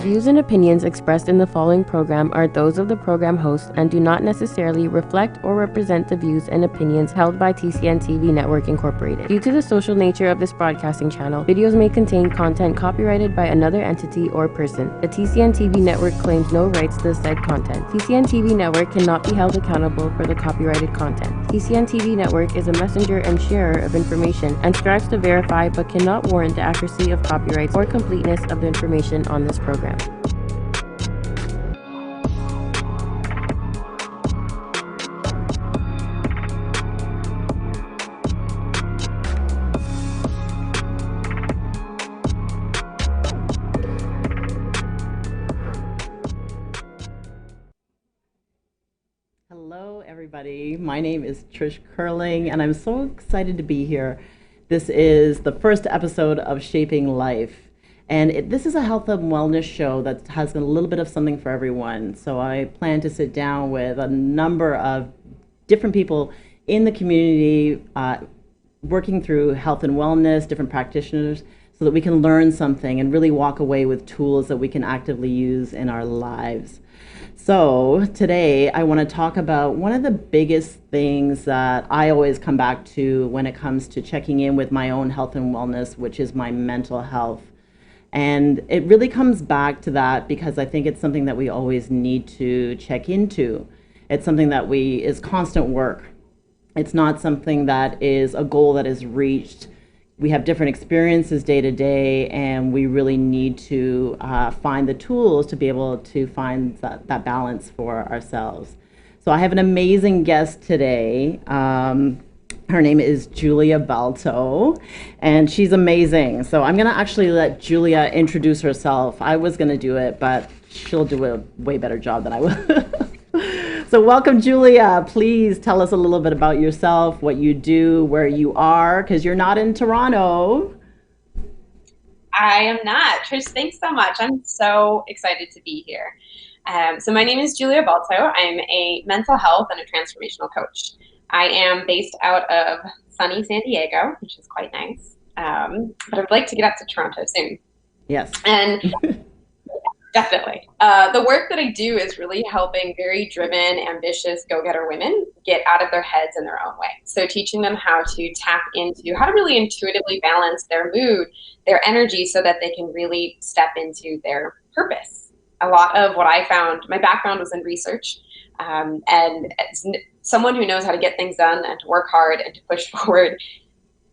views and opinions expressed in the following program are those of the program host and do not necessarily reflect or represent the views and opinions held by TCN TV Network Incorporated. Due to the social nature of this broadcasting channel, videos may contain content copyrighted by another entity or person. The TCN TV Network claims no rights to the said content. TCN TV Network cannot be held accountable for the copyrighted content. TCN TV Network is a messenger and sharer of information and strives to verify but cannot warrant the accuracy of copyrights or completeness of the information on this program. Hello, everybody. My name is Trish Curling, and I'm so excited to be here. This is the first episode of Shaping Life. And this is a health and wellness show that has a little bit of something for everyone. So I plan to sit down with a number of different people in the community working through health and wellness, different practitioners, so that we can learn something and really walk away with tools that we can actively use in our lives. So today I want to talk about one of the biggest things that I always come back to when it comes to checking in with my own health and wellness, which is my mental health. And it really comes back to that because I think it's something that we always need to check into. It's something that is constant work. It's not something that is a goal that is reached. We have different experiences day to day, and we really need to find the tools to be able to find that balance for ourselves. So I have an amazing guest today. Her name is Julia Balto, and she's amazing. So I'm going to actually let Julia introduce herself. I was going to do it, but she'll do a way better job than I will. So welcome, Julia. Please tell us a little bit about yourself, what you do, where you are, because you're not in Toronto. I am not. Trish, thanks so much. I'm so excited to be here. So my name is Julia Balto. I'm a mental health and a transformational coach. I am based out of sunny San Diego, which is quite nice. But I'd like to get up to Toronto soon. Yes. And definitely. The work that I do is really helping very driven, ambitious, go-getter women get out of their heads in their own way. So teaching them how to tap into how to really intuitively balance their mood, their energy, so that they can really step into their purpose. A lot of what I found, my background was in research, and as someone who knows how to get things done and to work hard and to push forward,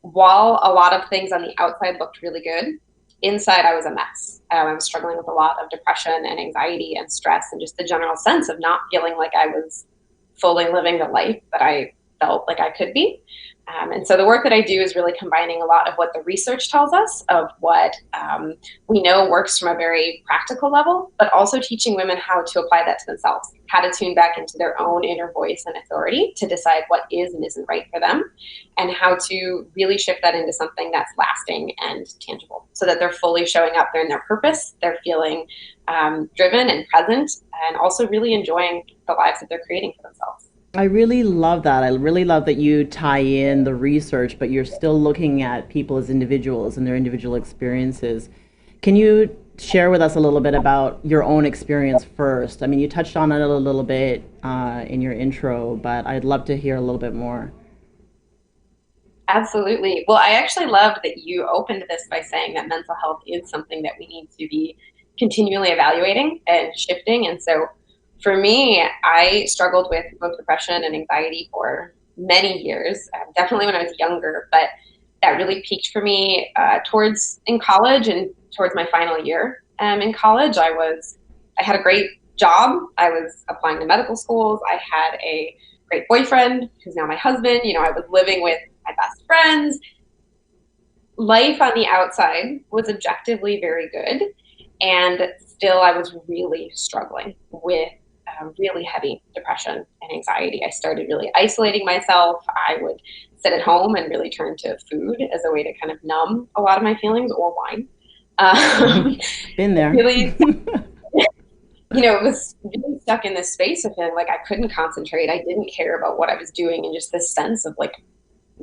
while a lot of things on the outside looked really good, inside I was a mess. I was struggling with a lot of depression and anxiety and stress and just the general sense of not feeling like I was fully living the life that I felt like I could be. And so the work that I do is really combining a lot of what the research tells us of what we know works from a very practical level, but also teaching women how to apply that to themselves, how to tune back into their own inner voice and authority to decide what is and isn't right for them, and how to really shift that into something that's lasting and tangible so that they're fully showing up there in their purpose, they're feeling driven and present, and also really enjoying the lives that they're creating for themselves. I really love that. I really love that you tie in the research, but you're still looking at people as individuals and their individual experiences. Can you share with us a little bit about your own experience first? I mean, you touched on it a little bit in your intro, but I'd love to hear a little bit more. Absolutely. Well, I actually loved that you opened this by saying that mental health is something that we need to be continually evaluating and shifting. And so for me, I struggled with both depression and anxiety for many years, definitely when I was younger, but that really peaked for me in college and towards my final year. In college, I had a great job. I was applying to medical schools. I had a great boyfriend who's now my husband. I was living with my best friends. Life on the outside was objectively very good. And still, I was really struggling with really heavy depression and anxiety. I started really isolating myself. I would sit at home and really turn to food as a way to kind of numb a lot of my feelings, or wine. Been there. Really, it was really stuck in this space of feeling like I couldn't concentrate. I didn't care about what I was doing, and just this sense of like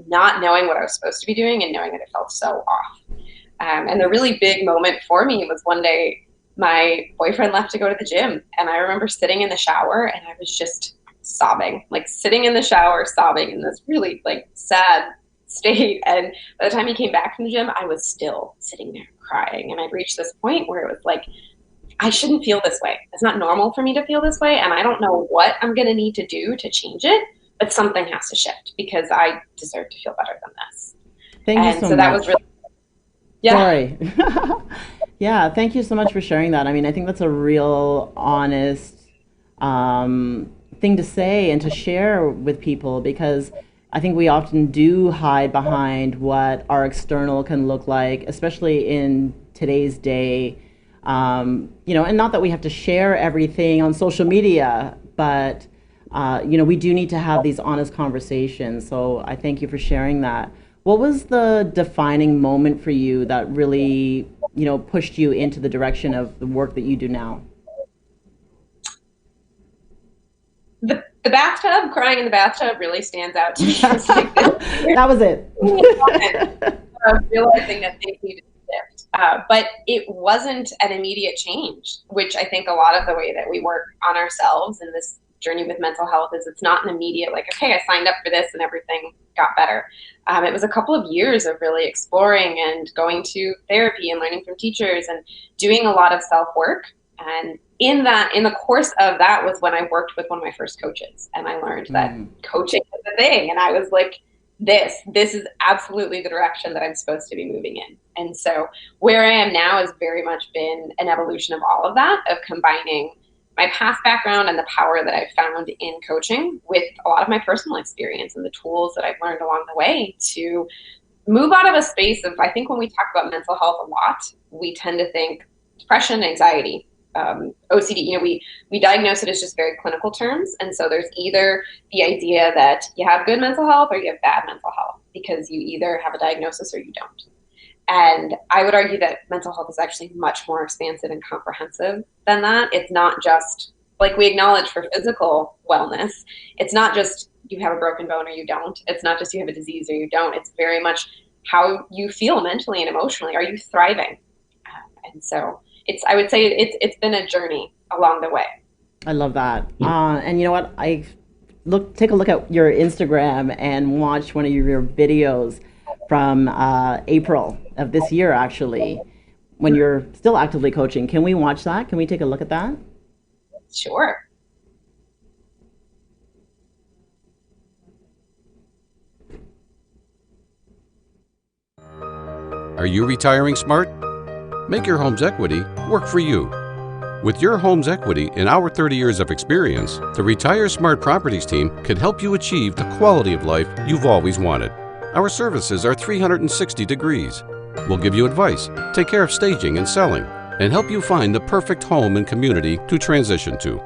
not knowing what I was supposed to be doing and knowing that it felt so off. And the really big moment for me was one day my boyfriend left to go to the gym. And I remember sitting in the shower and I was just sobbing, like sitting in the shower, sobbing in this really like sad state. And by the time he came back from the gym, I was still sitting there crying. And I'd reached this point where it was like, I shouldn't feel this way. It's not normal for me to feel this way. And I don't know what I'm going to need to do to change it, but something has to shift because I deserve to feel better than this. Thank you so much. That was really, yeah. Sorry. Yeah, thank you so much for sharing that. I mean, I think that's a real honest thing to say and to share with people, because I think we often do hide behind what our external can look like, especially in today's day. You know, and not that we have to share everything on social media, but you know, we do need to have these honest conversations. So I thank you for sharing that. What was the defining moment for you that really, you know, pushed you into the direction of the work that you do now? The bathtub, crying in the bathtub really stands out to me. That was it. Realizing that things needed to shift. But it wasn't an immediate change, which I think a lot of the way that we work on ourselves in this journey with mental health is it's not an immediate, like, okay, I signed up for this and everything got better. It was a couple of years of really exploring and going to therapy and learning from teachers and doing a lot of self-work. And in the course of that was when I worked with one of my first coaches, and I learned that coaching is a thing. And I was like, this is absolutely the direction that I'm supposed to be moving in. And so where I am now has very much been an evolution of all of that, of combining my past background and the power that I've found in coaching with a lot of my personal experience and the tools that I've learned along the way to move out of a space of, I think when we talk about mental health a lot, we tend to think depression, anxiety, OCD, you know, we diagnose it as just very clinical terms. And so there's either the idea that you have good mental health or you have bad mental health, because you either have a diagnosis or you don't. And I would argue that mental health is actually much more expansive and comprehensive than that. It's not just like we acknowledge for physical wellness. It's not just you have a broken bone or you don't. It's not just you have a disease or you don't. It's very much how you feel mentally and emotionally. Are you thriving? And so I would say it's been a journey along the way. I love that. And you know what? Take a look at your Instagram and watch one of your videos from April of this year, actually, when you're still actively coaching. Can we watch that? Can we take a look at that? Sure. Are you retiring smart? Make your home's equity work for you. With your home's equity and our 30 years of experience, the Retire Smart Properties team can help you achieve the quality of life you've always wanted. Our services are 360 degrees. We'll give you advice, take care of staging and selling, and help you find the perfect home and community to transition to.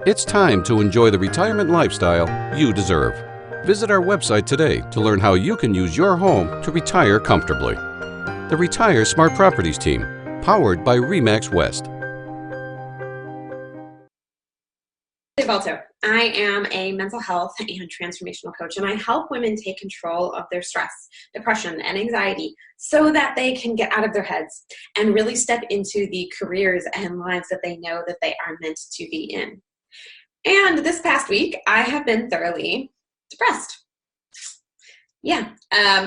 It's time to enjoy the retirement lifestyle you deserve. Visit our website today to learn how you can use your home to retire comfortably. The Retire Smart Properties team, powered by RE/MAX West. Balto. I am a mental health and transformational coach, and I help women take control of their stress, depression, and anxiety so that they can get out of their heads and really step into the careers and lives that they know that they are meant to be in. And this past week, I have been thoroughly depressed. Yeah,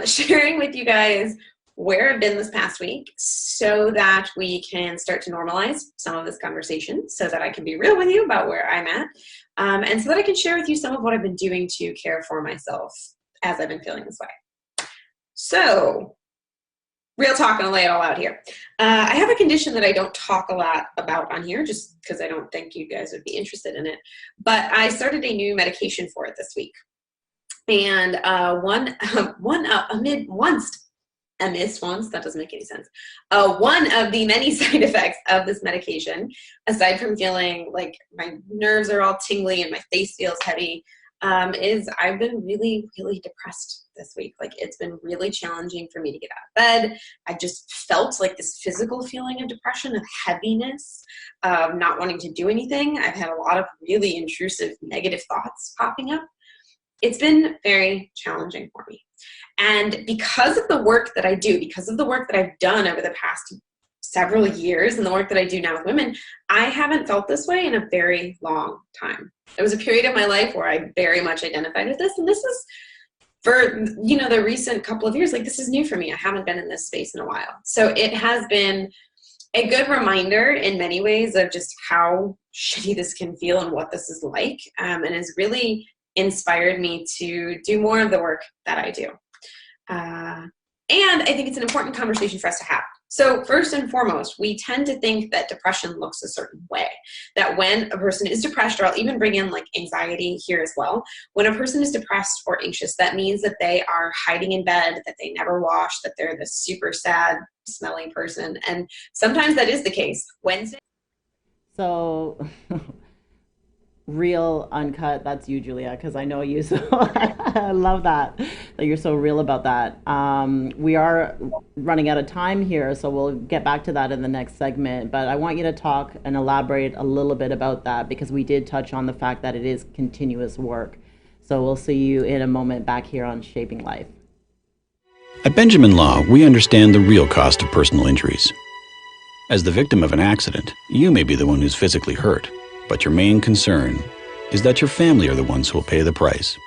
sharing with you guys where I've been this past week so that we can start to normalize some of this conversation, so that I can be real with you about where I'm at, and so that I can share with you some of what I've been doing to care for myself as I've been feeling this way. So, real talk, and I'll lay it all out here. I have a condition that I don't talk a lot about on here just because I don't think you guys would be interested in it, but I started a new medication for it this week. And that doesn't make any sense. One of the many side effects of this medication, aside from feeling like my nerves are all tingly and my face feels heavy, is I've been really, really depressed this week. Like, it's been really challenging for me to get out of bed. I just felt like this physical feeling of depression, of heaviness, not wanting to do anything. I've had a lot of really intrusive negative thoughts popping up. It's been very challenging for me. And because of the work that I do, because of the work that I've done over the past several years in the work that I do now with women, I haven't felt this way in a very long time. There was a period of my life where I very much identified with this, and this is for, you know, the recent couple of years, like this is new for me. I haven't been in this space in a while. So it has been a good reminder in many ways of just how shitty this can feel and what this is like, and has really inspired me to do more of the work that I do. And I think it's an important conversation for us to have. So first and foremost, we tend to think that depression looks a certain way, that when a person is depressed, or I'll even bring in like anxiety here as well, when a person is depressed or anxious, that means that they are hiding in bed, that they never wash, that they're the super sad, smelly person. And sometimes that is the case. Wednesday. So real uncut, that's you, Julia, because I know you, so I love that you're so real about that. We are running out of time here, so we'll get back to that in the next segment, but I want you to talk and elaborate a little bit about that, because we did touch on the fact that it is continuous work. So we'll see you in a moment back here on Shaping Life. At Benjamin Law, we understand the real cost of personal injuries. As the victim of an accident, you may be the one who's physically hurt, but your main concern is that your family are the ones who will pay the price.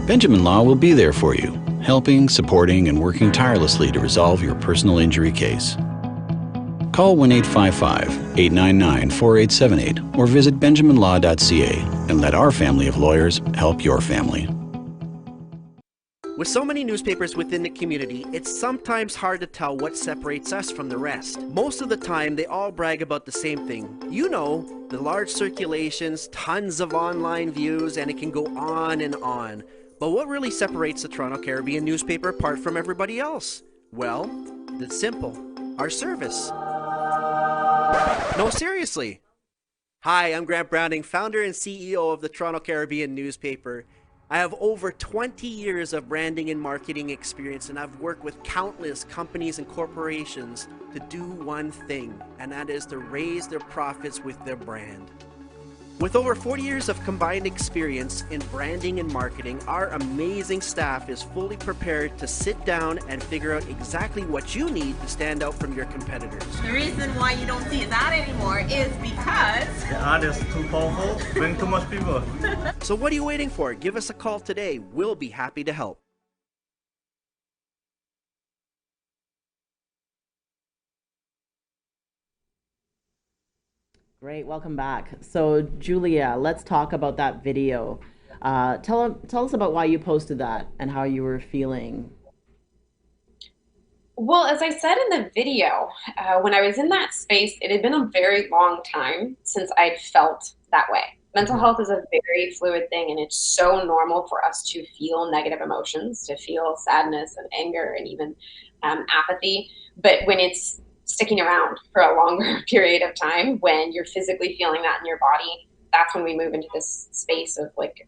Benjamin Law will be there for you, helping, supporting, and working tirelessly to resolve your personal injury case. Call 1-855-899-4878 or visit benjaminlaw.ca and let our family of lawyers help your family. With so many newspapers within the community, it's sometimes hard to tell what separates us from the rest. Most of the time, they all brag about the same thing. You know, the large circulations, tons of online views, and it can go on and on. But what really separates the Toronto Caribbean newspaper apart from everybody else? Well, it's simple. Our service. No, seriously. Hi, I'm Grant Browning, founder and CEO of the Toronto Caribbean newspaper. I have over 20 years of branding and marketing experience, and I've worked with countless companies and corporations to do one thing, and that is to raise their profits with their brand. With over 40 years of combined experience in branding and marketing, our amazing staff is fully prepared to sit down and figure out exactly what you need to stand out from your competitors. The reason why you don't see that anymore is because the ad is too powerful, bring too much people. So what are you waiting for? Give us a call today. We'll be happy to help. Great, welcome back. So Julia, let's talk about that video. Tell us about why you posted that and how you were feeling. Well, as I said in the video, when I was in that space, it had been a very long time since I'd felt that way. Mental health is a very fluid thing, and it's so normal for us to feel negative emotions, to feel sadness and anger and even apathy. But when it's sticking around for a longer period of time, when you're physically feeling that in your body, that's when we move into this space of like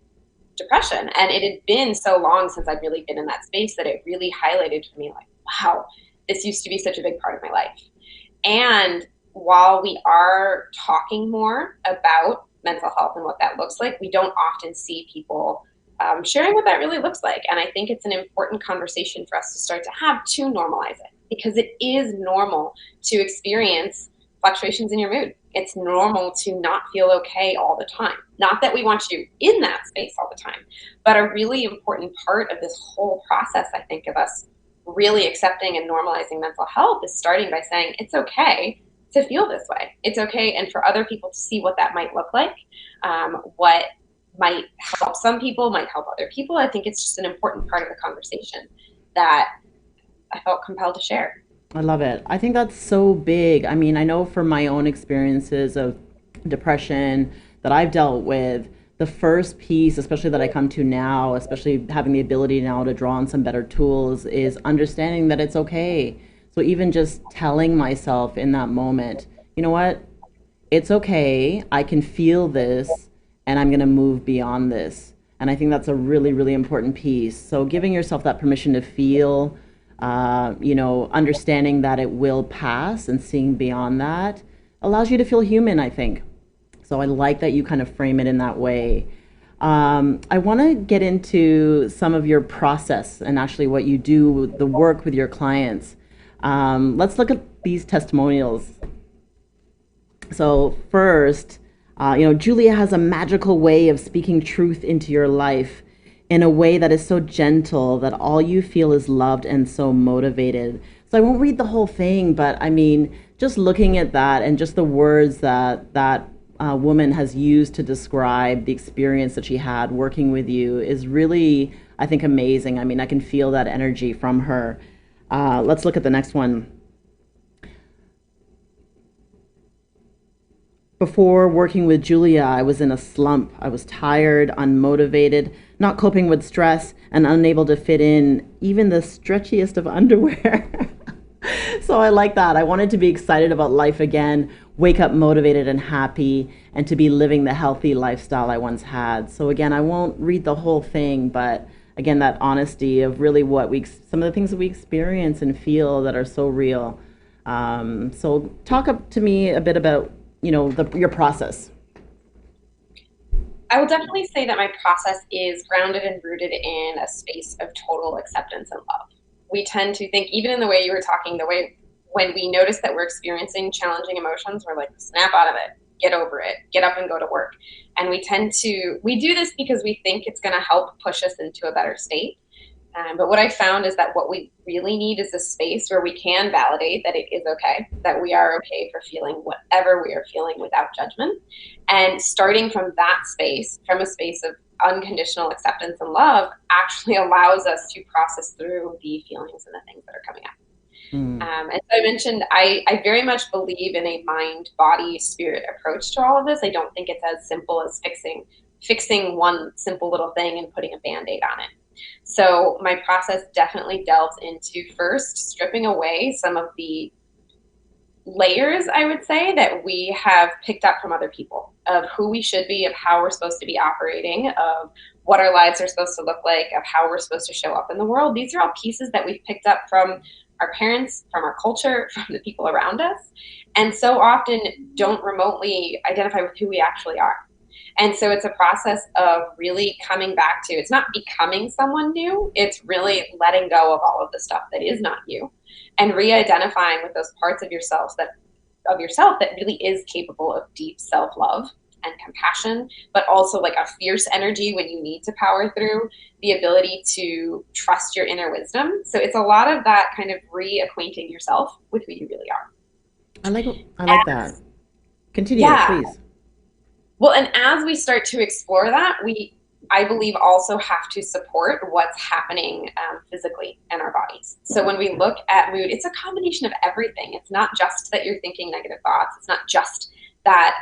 depression. And it had been so long since I'd really been in that space that it really highlighted for me, like, wow, this used to be such a big part of my life. And while we are talking more about mental health and what that looks like, we don't often see people sharing what that really looks like. And I think it's an important conversation for us to start to have to normalize it, because it is normal to experience fluctuations in your mood. It's normal to not feel okay all the time. Not that we want you in that space all the time, but a really important part of this whole process, I think, of us really accepting and normalizing mental health is starting by saying it's okay to feel this way. It's okay, and for other people to see what that might look like, what might help some people, might help other people. I think it's just an important part of the conversation that I felt compelled to share. I love it. I think that's so big. I mean, I know from my own experiences of depression that I've dealt with, the first piece, especially that I come to now, especially having the ability now to draw on some better tools, is understanding that it's okay. So even just telling myself in that moment, you know what, it's okay, I can feel this, and I'm gonna move beyond this. And I think that's a really, really important piece. So giving yourself that permission to feel, understanding that it will pass and seeing beyond that allows you to feel human, I think. So I like that you kind of frame it in that way. I want to get into some of your process and actually what you do, the work with your clients. Let's look at these testimonials. So first, Julia has a magical way of speaking truth into your life in a way that is so gentle that all you feel is loved and so motivated. So I won't read the whole thing, but I mean, just looking at that and just the words that woman has used to describe the experience that she had working with you is really, I think, amazing. I mean, I can feel that energy from her. Let's look at the next one. Before working with Julia, I was in a slump. I was tired, unmotivated, not coping with stress, and unable to fit in even the stretchiest of underwear. So I like that. I wanted to be excited about life again, wake up motivated and happy, and to be living the healthy lifestyle I once had. So again, I won't read the whole thing, but again, that honesty of really some of the things that we experience and feel that are so real. So talk up to me a bit about your process. I will definitely say that my process is grounded and rooted in a space of total acceptance and love. We tend to think, even in the way you were talking, the way when we notice that we're experiencing challenging emotions, we're like, snap out of it, get over it, get up and go to work. And we do this because we think it's going to help push us into a better state. But what I found is that what we really need is a space where we can validate that it is okay, that we are okay for feeling whatever we are feeling without judgment. And starting from that space, from a space of unconditional acceptance and love, actually allows us to process through the feelings and the things that are coming up. And so I mentioned, I very much believe in a mind, body, spirit approach to all of this. I don't think it's as simple as fixing one simple little thing and putting a Band-Aid on it. So my process definitely delves into first stripping away some of the layers, I would say, that we have picked up from other people of who we should be, of how we're supposed to be operating, of what our lives are supposed to look like, of how we're supposed to show up in the world. These are all pieces that we've picked up from our parents, from our culture, from the people around us, and so often don't remotely identify with who we actually are. And so it's a process of really coming back to, it's not becoming someone new, it's really letting go of all of the stuff that is not you and re-identifying with those parts of yourself that really is capable of deep self-love and compassion, but also like a fierce energy when you need to power through, the ability to trust your inner wisdom. So it's a lot of that kind of reacquainting yourself with who you really are. I like that. Continue, please. Well, and as we start to explore that, I believe, also have to support what's happening physically in our bodies. So when we look at mood, it's a combination of everything. It's not just that you're thinking negative thoughts. It's not just that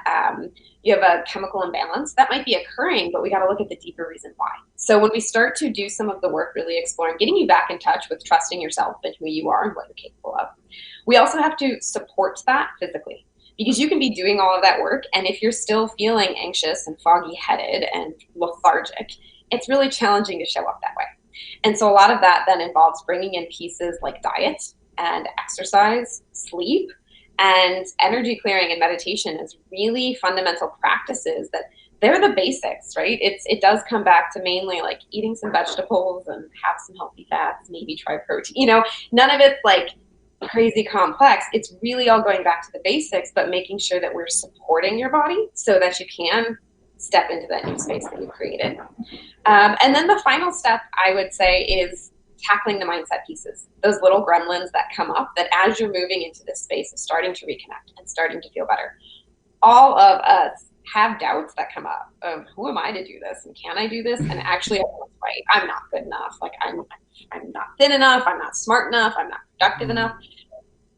you have a chemical imbalance that might be occurring, but we got to look at the deeper reason why. So when we start to do some of the work, really exploring, getting you back in touch with trusting yourself and who you are and what you're capable of, we also have to support that physically. Because you can be doing all of that work, and if you're still feeling anxious and foggy-headed and lethargic, it's really challenging to show up that way. And so a lot of that then involves bringing in pieces like diet and exercise, sleep, and energy clearing and meditation as really fundamental practices that they're the basics, right? It does come back to mainly like eating some vegetables and have some healthy fats, maybe try protein. None of it's like crazy complex. It's really all going back to the basics, but making sure that we're supporting your body so that you can step into that new space that you created. And then the final step, I would say, is tackling the mindset pieces, those little gremlins that come up that as you're moving into this space of starting to reconnect and starting to feel better. All of us have doubts that come up of who am I to do this and can I do this? And actually, everyone's right. I'm not good enough. Like I'm not thin enough. I'm not smart enough. I'm not productive enough.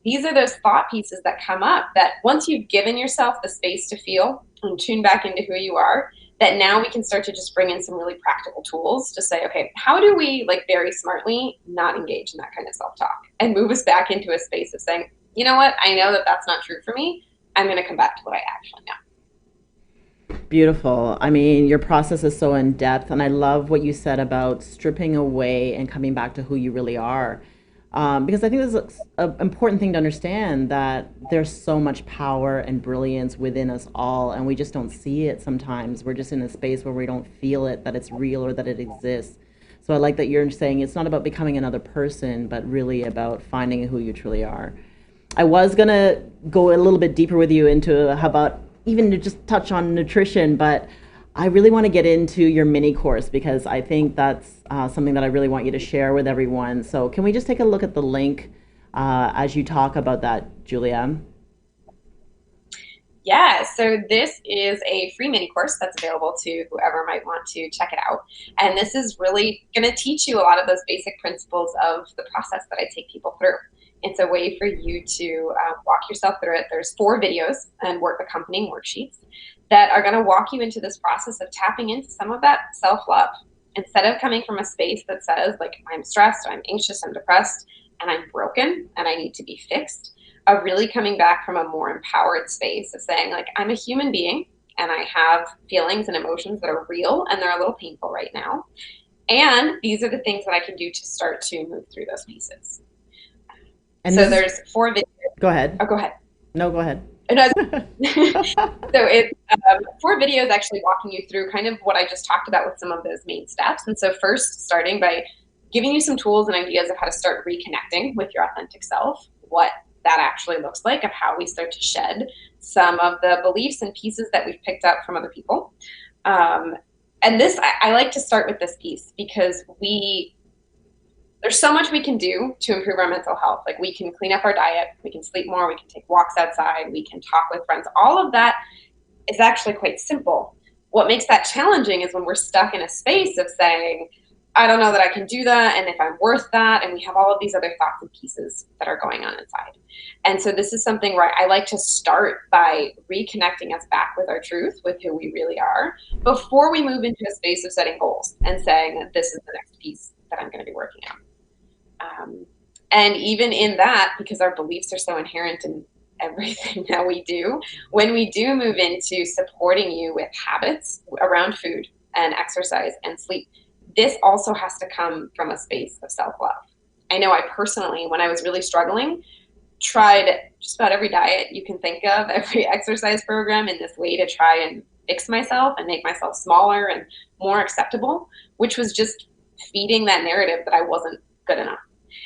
These are those thought pieces that come up that once you've given yourself the space to feel and tune back into who you are, that now we can start to just bring in some really practical tools to say, okay, how do we like very smartly not engage in that kind of self-talk and move us back into a space of saying, you know what, I know that that's not true for me. I'm going to come back to what I actually know. Beautiful. I mean, your process is so in depth, and I love what you said about stripping away and coming back to who you really are. Because I think this is an important thing to understand, that there's so much power and brilliance within us all, and we just don't see it sometimes. We're just in a space where we don't feel it, that it's real or that it exists. So I like that you're saying it's not about becoming another person, but really about finding who you truly are. I was going to go a little bit deeper with you into how about even to just touch on nutrition, but I really want to get into your mini course because I think that's something that I really want you to share with everyone. So can we just take a look at the link as you talk about that, Julia? Yeah, so this is a free mini course that's available to whoever might want to check it out. And this is really going to teach you a lot of those basic principles of the process that I take people through. It's a way for you to walk yourself through it. There's 4 videos and work accompanying worksheets that are going to walk you into this process of tapping into some of that self-love. Instead of coming from a space that says, like, I'm stressed, I'm anxious, I'm depressed, and I'm broken, and I need to be fixed, of really coming back from a more empowered space of saying, like, I'm a human being, and I have feelings and emotions that are real, and they're a little painful right now. And these are the things that I can do to start to move through those pieces. And so there's 4 videos. Go ahead. Oh, go ahead. No, go ahead. So it's 4 videos actually walking you through kind of what I just talked about with some of those main steps. And so first, starting by giving you some tools and ideas of how to start reconnecting with your authentic self, what that actually looks like, of how we start to shed some of the beliefs and pieces that we've picked up from other people. And this, I like to start with this piece because there's so much we can do to improve our mental health. Like, we can clean up our diet, we can sleep more, we can take walks outside, we can talk with friends. All of that is actually quite simple. What makes that challenging is when we're stuck in a space of saying, I don't know that I can do that, and if I'm worth that, and we have all of these other thoughts and pieces that are going on inside. And so this is something where I like to start by reconnecting us back with our truth, with who we really are, before we move into a space of setting goals and saying, this is the next piece that I'm going to be working on. And even in that, because our beliefs are so inherent in everything that we do, when we do move into supporting you with habits around food and exercise and sleep, this also has to come from a space of self-love. I know I personally, when I was really struggling, tried just about every diet you can think of, every exercise program in this way to try and fix myself and make myself smaller and more acceptable, which was just feeding that narrative that I wasn't good enough.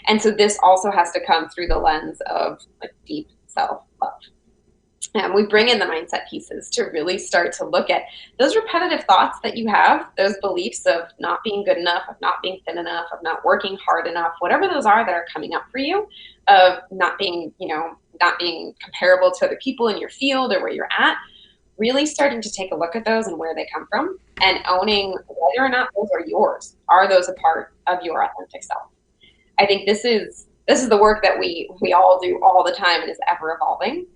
And so this also has to come through the lens of, like, deep self-love. And we bring in the mindset pieces to really start to look at those repetitive thoughts that you have, those beliefs of not being good enough, of not being thin enough, of not working hard enough, whatever those are that are coming up for you, of not being, not being comparable to other people in your field or where you're at, really starting to take a look at those and where they come from, and owning whether or not those are yours. Are those a part of your authentic self? I think this is the work that we all do all the time and is ever evolving.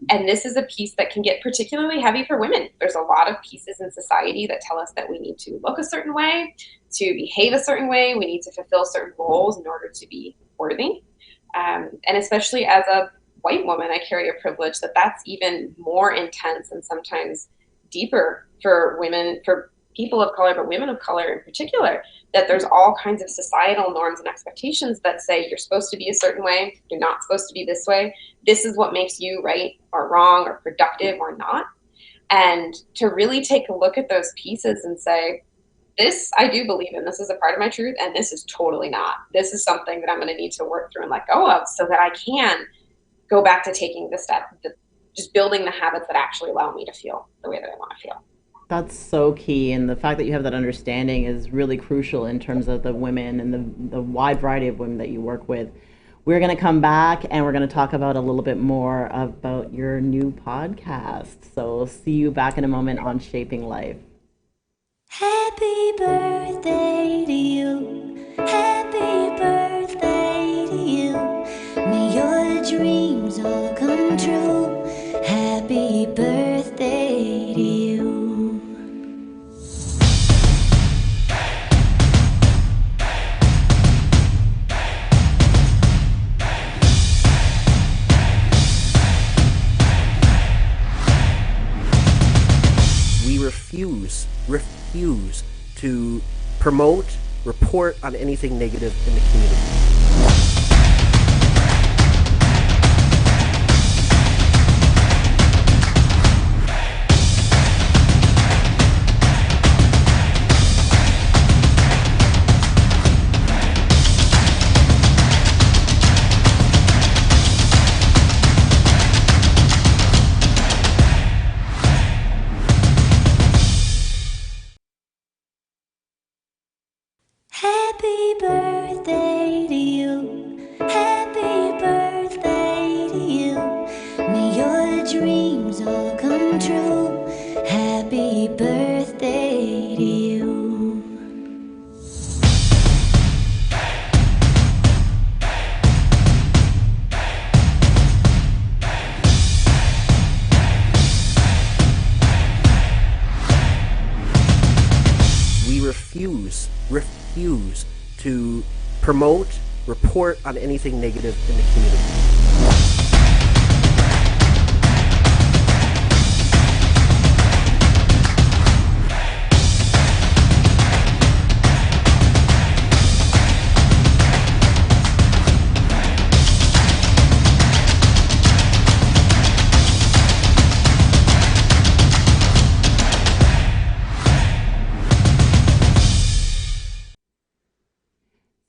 And this is a piece that can get particularly heavy for women. There's a lot of pieces in society that tell us that we need to look a certain way, to behave a certain way, we need to fulfill certain roles in order to be worthy. And especially as a white woman, I carry a privilege that's even more intense and sometimes deeper for women, for people of color, but women of color in particular, that there's all kinds of societal norms and expectations that say you're supposed to be a certain way, you're not supposed to be this way, this is what makes you right or wrong or productive or not. And to really take a look at those pieces and say, this I do believe in, this is a part of my truth, and this is totally not. This is something that I'm going to need to work through and let go of so that I can go back to taking the step, just building the habits that actually allow me to feel the way that I want to feel. That's so key, and the fact that you have that understanding is really crucial in terms of the women and the wide variety of women that you work with. We're going to come back and we're going to talk about a little bit more about your new podcast. So see you back in a moment on Shaping Life. Happy birthday to you. Happy birthday to you. May your dreams all come true. Happy birthday to you. refuse to promote, report on anything negative in the community. Happy birthday to you. Happy birthday to you. May your dreams all come true. Happy birthday to you. We refuse to promote, report on anything negative in the community.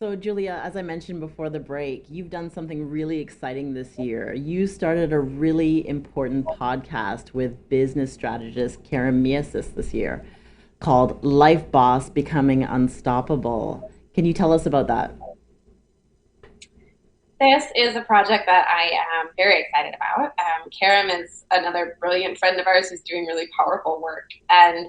So Julia, as I mentioned before the break, you've done something really exciting this year. You started a really important podcast with business strategist Karen Miasis this year called Life Boss Becoming Unstoppable. Can you tell us about that? This is a project that I am very excited about. Karen is another brilliant friend of ours who's doing really powerful work. And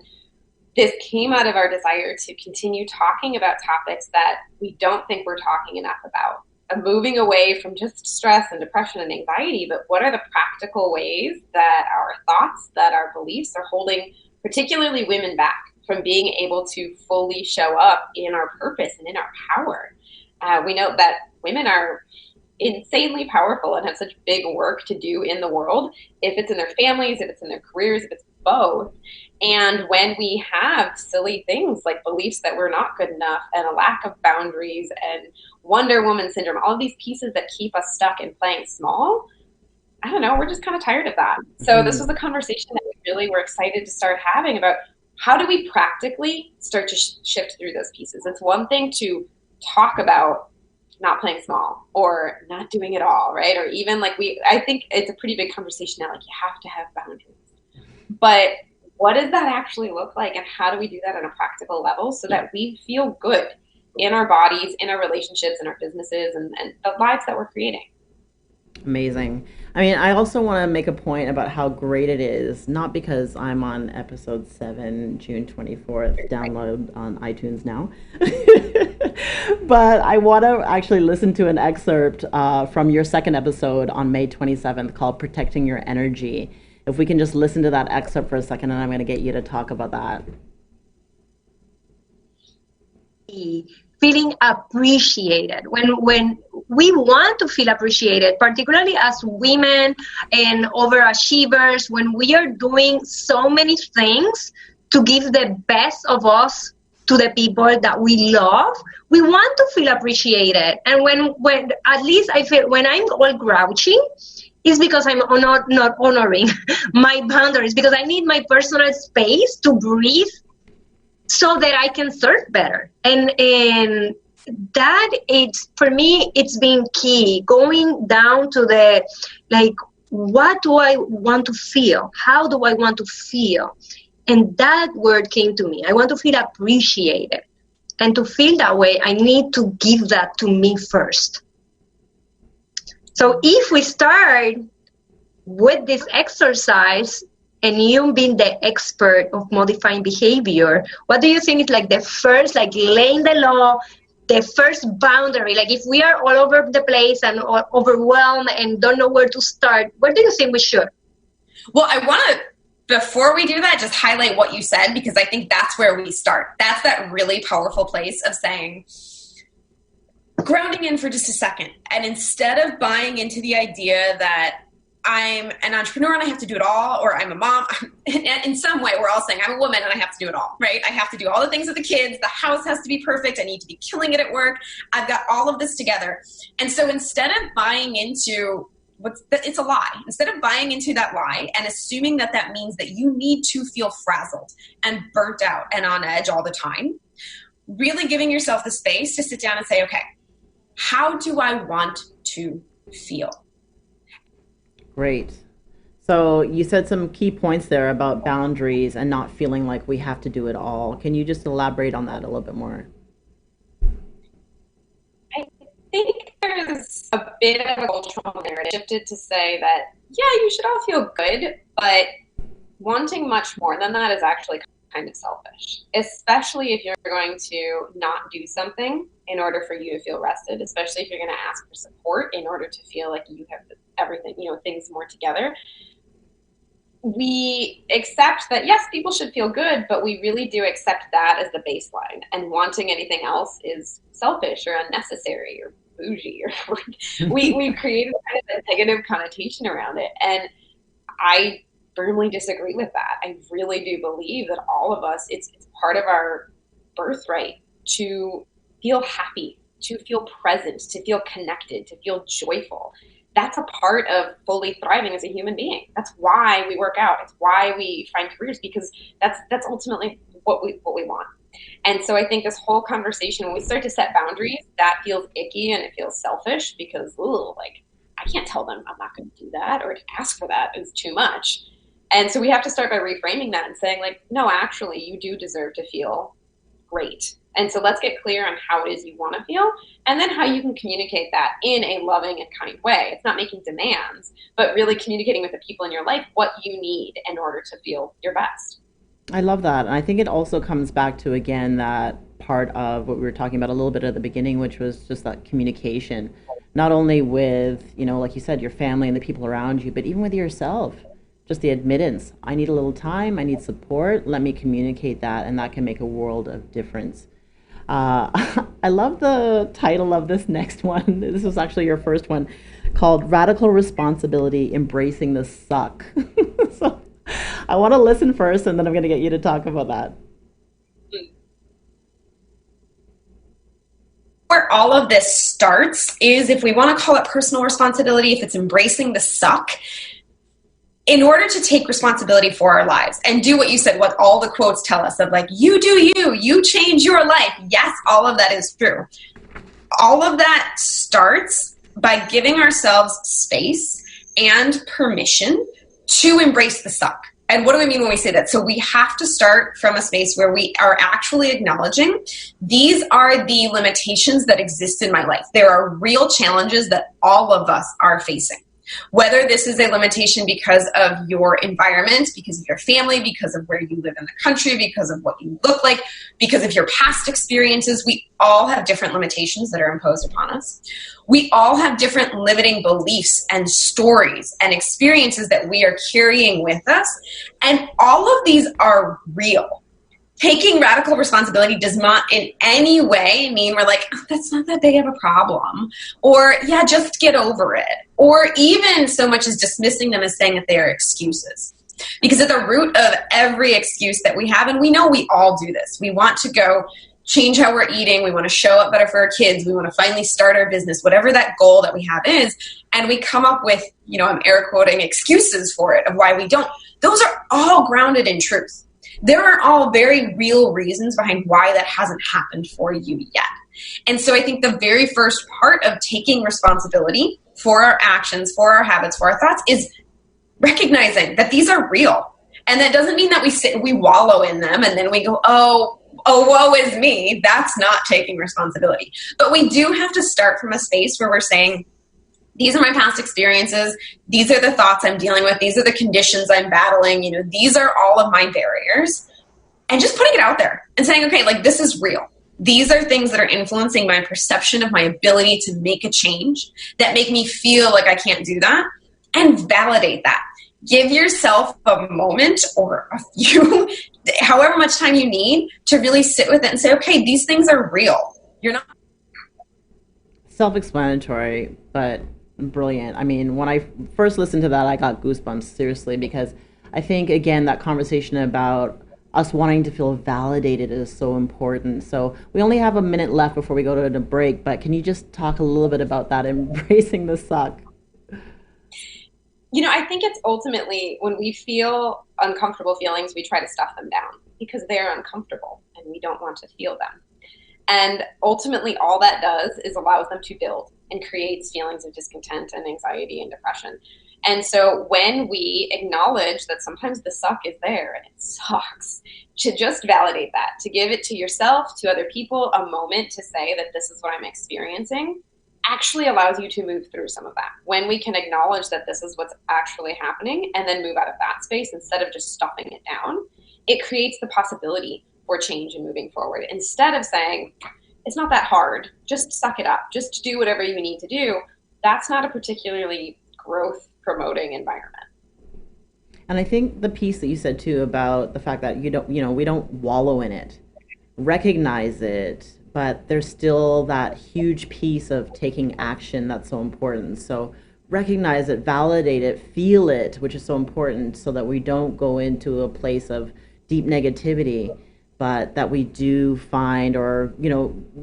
this came out of our desire to continue talking about topics that we don't think we're talking enough about. Moving away from just stress and depression and anxiety, but what are the practical ways that our thoughts, that our beliefs are holding particularly women back from being able to fully show up in our purpose and in our power? We know that women are insanely powerful and have such big work to do in the world, if it's in their families, if it's in their careers, if it's both. And when we have silly things like beliefs that we're not good enough and a lack of boundaries and Wonder Woman syndrome, all of these pieces that keep us stuck in playing small, I don't know, we're just kind of tired of that. So this was a conversation that we really were excited to start having about how do we practically start to shift through those pieces. It's one thing to talk about not playing small or not doing it all, right? Or even like I think it's a pretty big conversation now, like you have to have boundaries. But what does that actually look like, and how do we do that on a practical level so that we feel good in our bodies, in our relationships, in our businesses, and the lives that we're creating? Amazing. I mean, I also want to make a point about how great it is, not because I'm on episode 7, June 24th, download on iTunes now, but I want to actually listen to an excerpt from your second episode on May 27th called Protecting Your Energy. If we can just listen to that excerpt for a second, and I'm going to get you to talk about that. Feeling appreciated. When we want to feel appreciated, particularly as women and overachievers, when we are doing so many things to give the best of us to the people that we love, we want to feel appreciated. And when at least I feel when I'm all grouchy, is because I'm not honoring my boundaries, because I need my personal space to breathe so that I can serve better. And that, it's, for me, it's been key, going down to the, like, what do I want to feel? How do I want to feel? And that word came to me. I want to feel appreciated. And to feel that way, I need to give that to me first. So if we start with this exercise, and you being the expert of modifying behavior, what do you think is like the first, like laying the law, the first boundary? Like if we are all over the place and overwhelmed and don't know where to start, where do you think we should? Well, I want to, before we do that, just highlight what you said, because I think that's where we start. That's that really powerful place of saying, grounding in for just a second. And instead of buying into the idea that I'm an entrepreneur and I have to do it all, or I'm a mom, in some way we're all saying I'm a woman and I have to do it all, right? I have to do all the things with the kids. The house has to be perfect. I need to be killing it at work. I've got all of this together. And so instead of buying into it's a lie, instead of buying into that lie and assuming that that means that you need to feel frazzled and burnt out and on edge all the time, really giving yourself the space to sit down and say, okay, how do I want to feel? Great. So you said some key points there about boundaries and not feeling like we have to do it all. Can you just elaborate on that a little bit more? bit of a cultural narrative shifted to say that, yeah, you should all feel good, but wanting much more than that is actually kind of selfish, especially if you're going to not do something in order for you to feel rested, especially if you're going to ask for support in order to feel like you have everything, things more together. We accept that, yes, people should feel good, but we really do accept that as the baseline, and wanting anything else is selfish or unnecessary or bougie, or we've created kind of a negative connotation around it. And I firmly disagree with that. I really do believe that all of us, it's part of our birthright to feel happy, to feel present, to feel connected, to feel joyful. That's a part of fully thriving as a human being. That's why we work out. It's why we find careers, because that's ultimately what we want. And so I think this whole conversation, when we start to set boundaries, that feels icky and it feels selfish, because I can't tell them I'm not going to do that, or to ask for that is too much. And so we have to start by reframing that and saying, no, actually, you do deserve to feel great. And so let's get clear on how it is you want to feel, and then how you can communicate that in a loving and kind way. It's not making demands, but really communicating with the people in your life what you need in order to feel your best. I love that. And I think it also comes back to, again, that part of what we were talking about a little bit at the beginning, which was just that communication, not only with, like you said, your family and the people around you, but even with yourself. Just the admittance, I need a little time, I need support, let me communicate that, and that can make a world of difference. I love the title of this next one. This was actually your first one, called Radical Responsibility, Embracing the Suck. So I want to listen first, and then I'm going to get you to talk about that. Where all of this starts is, if we want to call it personal responsibility, if it's embracing the suck, in order to take responsibility for our lives and do what you said, what all the quotes tell us of you do you change your life. Yes, all of that is true. All of that starts by giving ourselves space and permission to embrace the suck. And what do we mean when we say that? So we have to start from a space where we are actually acknowledging these are the limitations that exist in my life. There are real challenges that all of us are facing. Whether this is a limitation because of your environment, because of your family, because of where you live in the country, because of what you look like, because of your past experiences, we all have different limitations that are imposed upon us. We all have different limiting beliefs and stories and experiences that we are carrying with us. And all of these are real. Taking radical responsibility does not in any way mean we're that's not that big of a problem, or yeah, just get over it, or even so much as dismissing them as saying that they are excuses. Because at the root of every excuse that we have, and we know we all do this, we want to go change how we're eating, we want to show up better for our kids, we want to finally start our business, whatever that goal that we have is, and we come up with, I'm air quoting, excuses for it of why we don't. Those are all grounded in truth. There are all very real reasons behind why that hasn't happened for you yet. And so I think the very first part of taking responsibility for our actions, for our habits, for our thoughts is recognizing that these are real. And that doesn't mean that we wallow in them and then we go, oh, woe is me. That's not taking responsibility. But we do have to start from a space where we're saying, these are my past experiences. These are the thoughts I'm dealing with. These are the conditions I'm battling. These are all of my barriers. And just putting it out there and saying, okay, this is real. These are things that are influencing my perception of my ability to make a change, that make me feel like I can't do that, and validate that. Give yourself a moment or a few, however much time you need, to really sit with it and say, okay, these things are real. You're not. Self-explanatory, but brilliant. I mean, when I first listened to that, I got goosebumps, seriously, because I think, again, that conversation about us wanting to feel validated is so important. So we only have a minute left before we go to a break, but can you just talk a little bit about that, embracing the suck? I think it's ultimately when we feel uncomfortable feelings, we try to stuff them down because they're uncomfortable and we don't want to feel them. And ultimately, all that does is allows them to build and creates feelings of discontent and anxiety and depression. And so when we acknowledge that sometimes the suck is there and it sucks, to just validate that, to give it to yourself, to other people, a moment to say that this is what I'm experiencing, actually allows you to move through some of that. When we can acknowledge that this is what's actually happening and then move out of that space instead of just stuffing it down, it creates the possibility for change and moving forward. Instead of saying, it's not that hard, just suck it up, just do whatever you need to do, that's not a particularly growth promoting environment. And I think the piece that you said too about the fact that we don't wallow in it, recognize it, but there's still that huge piece of taking action that's so important. So recognize it, validate it, feel it, which is so important, so that we don't go into a place of deep negativity, but that we do find or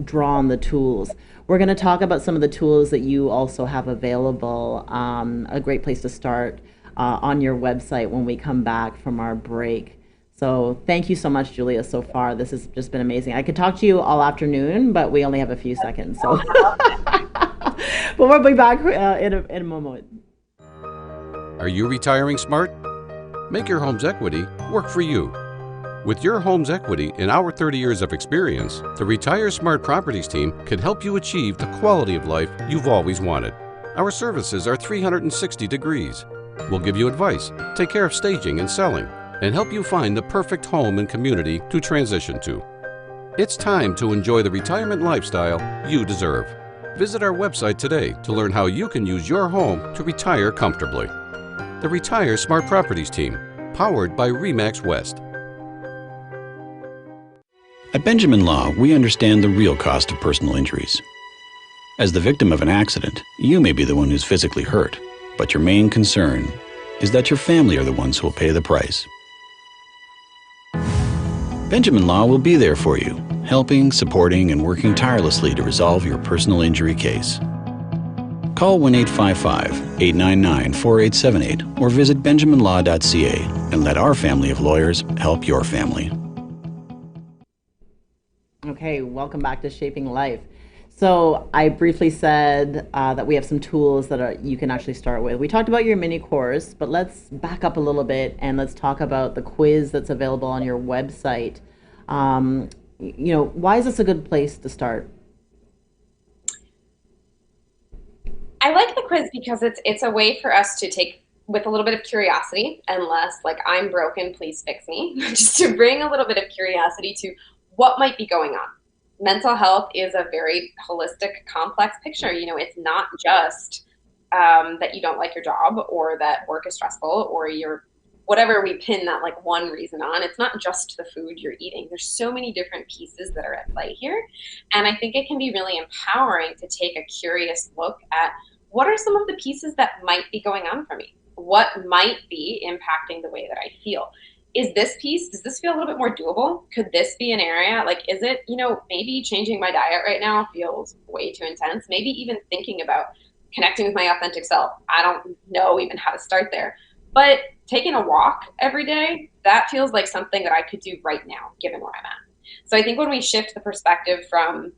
draw on the tools. We're going to talk about some of the tools that you also have available. A great place to start on your website when we come back from our break. So thank you so much, Julia, so far. This has just been amazing. I could talk to you all afternoon, but we only have a few seconds. So, but we'll be back in a moment. Are you retiring smart? Make your home's equity work for you. With your home's equity in our 30 years of experience, the Retire Smart Properties team can help you achieve the quality of life you've always wanted. Our services are 360 degrees. We'll give you advice, take care of staging and selling, and help you find the perfect home and community to transition to. It's time to enjoy the retirement lifestyle you deserve. Visit our website today to learn how you can use your home to retire comfortably. The Retire Smart Properties team, powered by RE/MAX West. At Benjamin Law, we understand the real cost of personal injuries. As the victim of an accident, you may be the one who's physically hurt, but your main concern is that your family are the ones who will pay the price. Benjamin Law will be there for you, helping, supporting, and working tirelessly to resolve your personal injury case. Call 1-855-899-4878 or visit benjaminlaw.ca and let our family of lawyers help your family. Okay, welcome back to Shaping Life. So I briefly said that we have some tools that you can actually start with. We talked about your mini course, but let's back up a little bit and let's talk about the quiz that's available on your website. Why is this a good place to start? I like the quiz because it's a way for us to take with a little bit of curiosity and less like I'm broken, please fix me, just to bring a little bit of curiosity to what might be going on. Mental health is a very holistic, complex picture. It's not just that you don't like your job or that work is stressful or you're whatever we pin that like one reason on. It's not just the food you're eating. There's so many different pieces that are at play here. And I think it can be really empowering to take a curious look at what are some of the pieces that might be going on for me? What might be impacting the way that I feel? Is this piece, does this feel a little bit more doable? Could this be an area? Like, is it, maybe changing my diet right now feels way too intense. Maybe even thinking about connecting with my authentic self. I don't know even how to start there. But taking a walk every day, that feels like something that I could do right now, given where I'm at. So I think when we shift the perspective from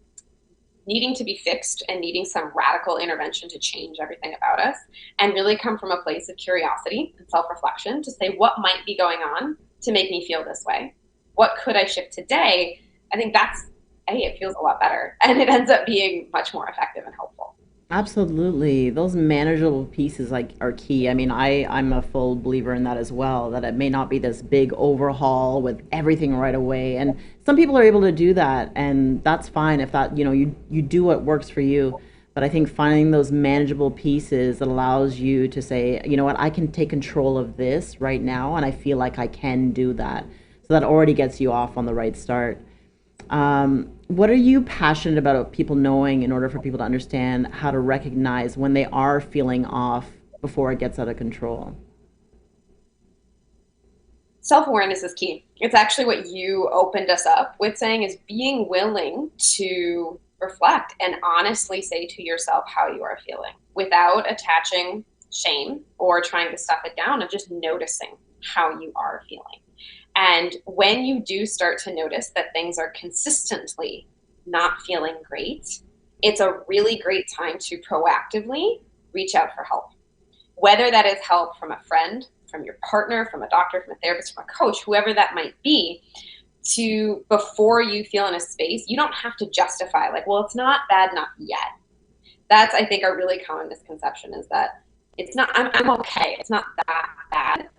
needing to be fixed and needing some radical intervention to change everything about us and really come from a place of curiosity and self-reflection to say what might be going on to make me feel this way. What could I shift today? I think it feels a lot better and it ends up being much more effective and helpful. Absolutely. Those manageable pieces are key. I mean, I'm a full believer in that as well, that it may not be this big overhaul with everything right away. And some people are able to do that, and that's fine if that, you do what works for you. But I think finding those manageable pieces that allows you to say, you know what, I can take control of this right now, and I feel like I can do that. So that already gets you off on the right start. What are you passionate about people knowing in order for people to understand how to recognize when they are feeling off before it gets out of control? Self-awareness is key. It's actually what you opened us up with saying is being willing to reflect and honestly say to yourself how you are feeling without attaching shame or trying to stuff it down, and just noticing how you are feeling. And when you do start to notice that things are consistently not feeling great, it's a really great time to proactively reach out for help. Whether that is help from a friend, from your partner, from a doctor, from a therapist, from a coach, whoever that might be, before you feel in a space, you don't have to justify like, well, it's not bad enough yet. That's, I think, a really common misconception, is that it's not, I'm okay. It's not that bad.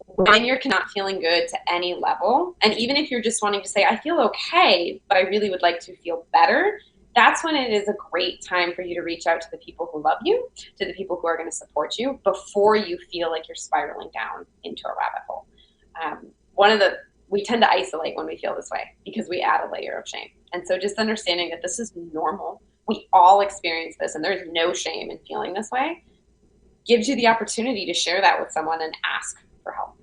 When you're not feeling good to any level, and even if you're just wanting to say, I feel okay, but I really would like to feel better, that's when it is a great time for you to reach out to the people who love you, to the people who are going to support you, before you feel like you're spiraling down into a rabbit hole. We tend to isolate when we feel this way because we add a layer of shame. And so just understanding that this is normal. We all experience this, and there's no shame in feeling this way, gives you the opportunity to share that with someone and ask for help.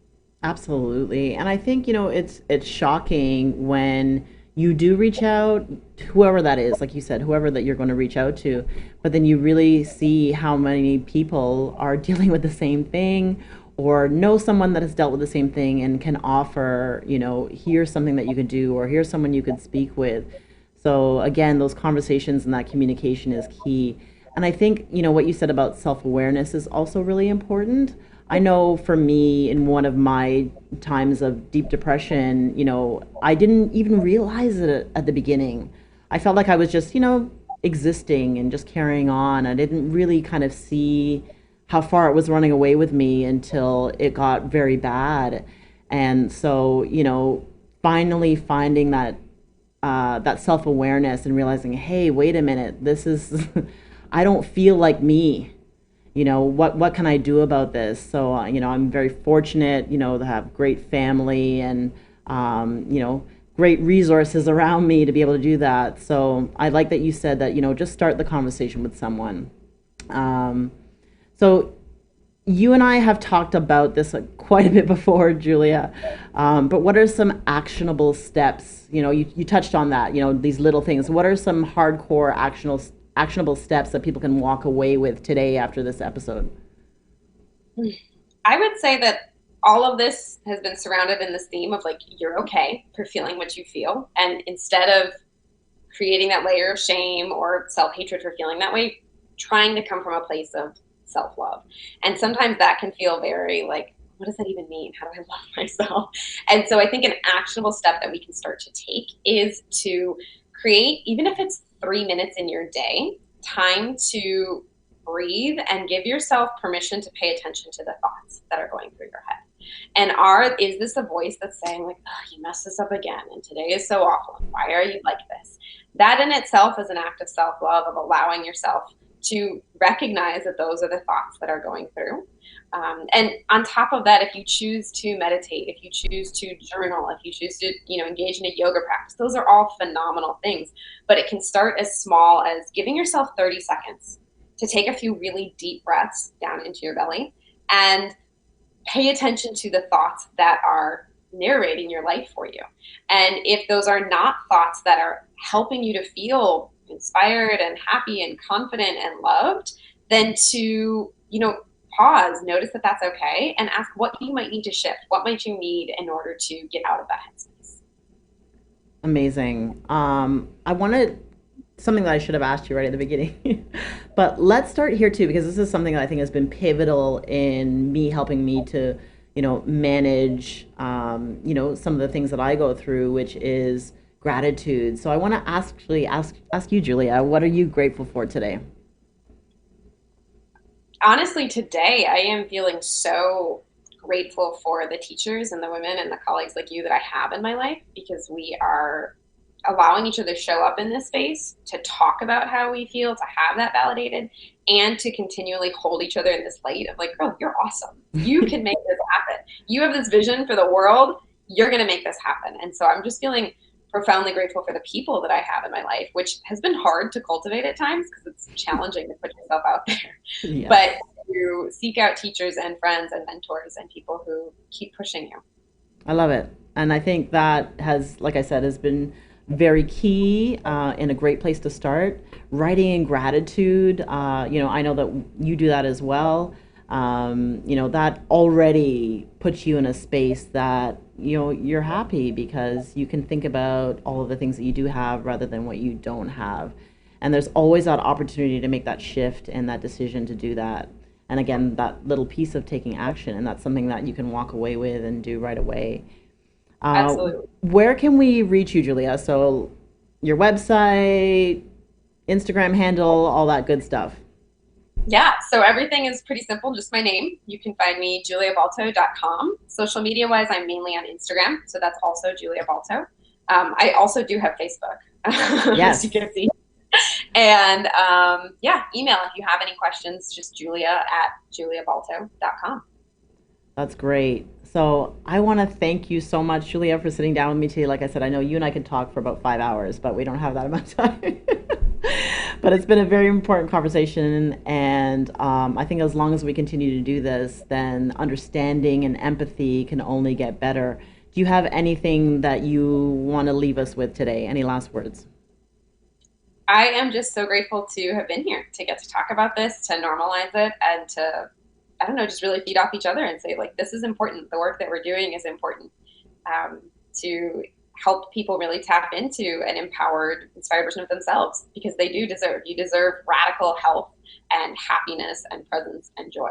Absolutely. And I think, it's shocking when you do reach out, whoever that is, like you said, whoever that you're going to reach out to, but then you really see how many people are dealing with the same thing, or know someone that has dealt with the same thing and can offer, here's something that you could do, or here's someone you could speak with. So again, those conversations and that communication is key. And I think, what you said about self-awareness is also really important. I know for me, in one of my times of deep depression, I didn't even realize it at the beginning. I felt like I was just, existing and just carrying on. I didn't really kind of see how far it was running away with me until it got very bad. And so, finally finding that self-awareness and realizing, hey, wait a minute, this is, I don't feel like me. What can I do about this? So, I'm very fortunate, to have great family and, great resources around me to be able to do that. So I like that you said that, just start the conversation with someone. So you and I have talked about this quite a bit before, Julia, but what are some actionable steps? You touched on that, these little things. What are some hardcore actionable steps that people can walk away with today after this episode? I would say that all of this has been surrounded in this theme of like, you're okay for feeling what you feel. And instead of creating that layer of shame or self-hatred for feeling that way, trying to come from a place of self-love. And sometimes that can feel very like, what does that even mean? How do I love myself? And so I think an actionable step that we can start to take is to create, even if it's 3 minutes in your day, time to breathe and give yourself permission to pay attention to the thoughts that are going through your head. And is this a voice that's saying like, oh, you messed this up again, and today is so awful, and why are you like this? That in itself is an act of self-love, of allowing yourself to recognize that those are the thoughts that are going through. And on top of that, if you choose to meditate, if you choose to journal, if you choose to, engage in a yoga practice, those are all phenomenal things. But it can start as small as giving yourself 30 seconds to take a few really deep breaths down into your belly and pay attention to the thoughts that are narrating your life for you. And if those are not thoughts that are helping you to feel inspired and happy and confident and loved, then to, pause, notice that that's okay, and ask what you might need to shift. What might you need in order to get out of that headspace? Amazing. I wanted something that I should have asked you right at the beginning, but let's start here too, because this is something that I think has been pivotal in helping me to, manage, some of the things that I go through, which is gratitude. So I want to ask you, Julia, what are you grateful for today? Honestly, today I am feeling so grateful for the teachers and the women and the colleagues like you that I have in my life, because we are allowing each other to show up in this space, to talk about how we feel, to have that validated, and to continually hold each other in this light of like, girl, you're awesome. You can make this happen. You have this vision for the world. You're going to make this happen. And so I'm just feeling profoundly grateful for the people that I have in my life, which has been hard to cultivate at times because it's challenging to put yourself out there. Yeah. But to seek out teachers and friends and mentors and people who keep pushing you. I love it. And I think that has, like I said, has been very key and a great place to start. Writing in gratitude, I know that you do that as well. That already puts you in a space that, you're happy because you can think about all of the things that you do have rather than what you don't have. And there's always that opportunity to make that shift and that decision to do that. And again, that little piece of taking action, and that's something that you can walk away with and do right away. Absolutely. Where can we reach you, Julia? So your website, Instagram handle, all that good stuff. Yeah, so everything is pretty simple, just my name. You can find me juliabalto.com. Social media wise, I'm mainly on Instagram, so that's also Julia Balto. I also do have Facebook, Yes. as you can see. And email if you have any questions, just julia@juliabalto.com. That's great. So I want to thank you so much, Julia, for sitting down with me today. Like I said, I know you and I can talk for about 5 hours, but we don't have that amount of time. But it's been a very important conversation, and I think as long as we continue to do this, then understanding and empathy can only get better. Do you have anything that you want to leave us with today? Any last words? I am just so grateful to have been here, to get to talk about this, to normalize it, and to, I don't know, just really feed off each other and say, like, this is important. The work that we're doing is important, to help people really tap into an empowered, inspired version of themselves, because they do deserve. You deserve radical health and happiness and presence and joy.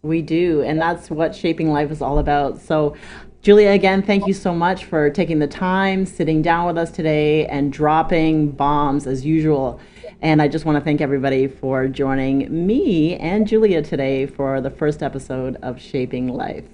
We do, and that's what Shaping Life is all about. So, Julia, again, thank you so much for taking the time, sitting down with us today, and dropping bombs as usual. And I just want to thank everybody for joining me and Julia today for the first episode of Shaping Life.